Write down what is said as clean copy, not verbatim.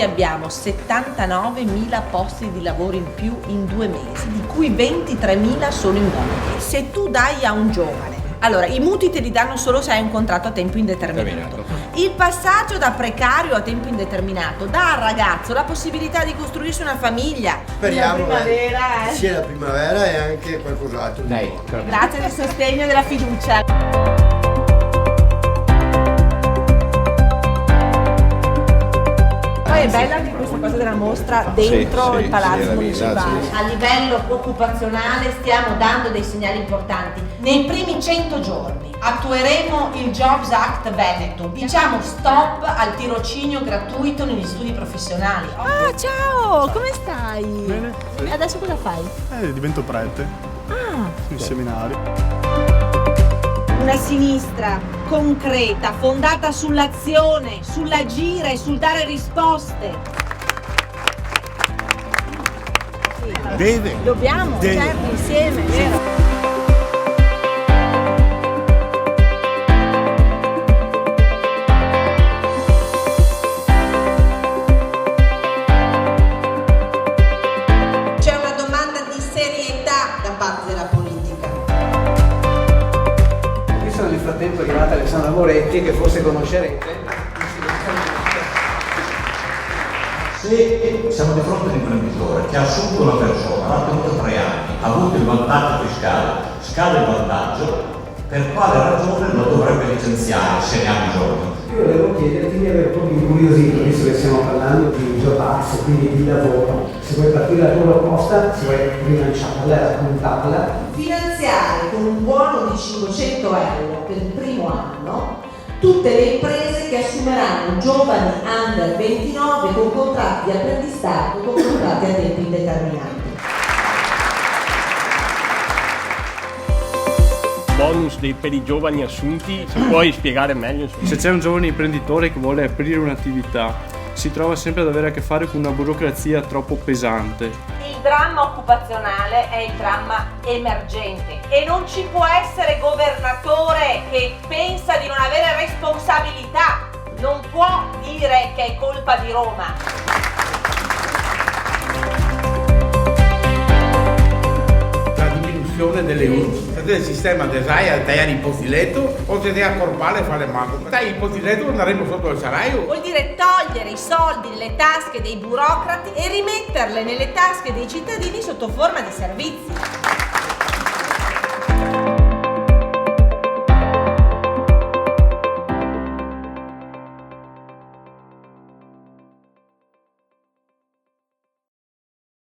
Noi abbiamo 79.000 posti di lavoro in più in 2 mesi, di cui 23.000 solo in Veneto. Se tu dai a un giovane, allora i mutui te li danno solo se hai un contratto a tempo indeterminato. Il passaggio da precario a tempo indeterminato dà al ragazzo la possibilità di costruirsi una famiglia. Speriamo la primavera, sia la primavera e anche qualcos'altro. Grazie del sostegno e della fiducia. Poi è bella anche questa cosa della mostra dentro il palazzo municipale. A livello occupazionale stiamo dando dei segnali importanti. Nei primi 100 giorni attueremo il Jobs Act Veneto. Diciamo stop al tirocinio gratuito negli studi professionali. Ah, ciao, come stai? Bene. E adesso cosa fai? Divento prete. Sui seminari. Una sinistra concreta, fondata sull'azione, sull'agire, sul dare risposte. Dobbiamo, certo, insieme, vero? C'è una domanda di serietà da parte della politica. Nel frattempo è arrivata Alessandra Moretti, che forse conoscerete. Se siamo di fronte a un imprenditore che ha assunto una persona, l'ha tenuto 3 anni, ha avuto il vantaggio fiscale, scade il vantaggio, per quale ragione lo dovrebbe licenziare se ne ha bisogno? Io volevo chiederti di avere un po' di incuriosito, visto che stiamo parlando di job act, quindi di lavoro. Se vuoi partire dalla tua proposta, se vuoi rilanciarla, raccontarla. Finanziare con un buono di 500 euro per il primo anno tutte le imprese che assumeranno giovani under 29 con contratti di apprendistato, con contratti a tempo indeterminato. Bonus per i giovani assunti, se puoi spiegare meglio? Se c'è un giovane imprenditore che vuole aprire un'attività, si trova sempre ad avere a che fare con una burocrazia troppo pesante. Il dramma occupazionale è il dramma emergente e non ci può essere governatore che pensa di non avere responsabilità, non può dire che è colpa di Roma. Delle URSS. Del sistema de sai a tagliare il postiletto o se devi accorpare e fare manco. Dai il postiletto andremo sotto il salario. Vuol dire togliere i soldi nelle tasche dei burocrati e rimetterle nelle tasche dei cittadini sotto forma di servizi.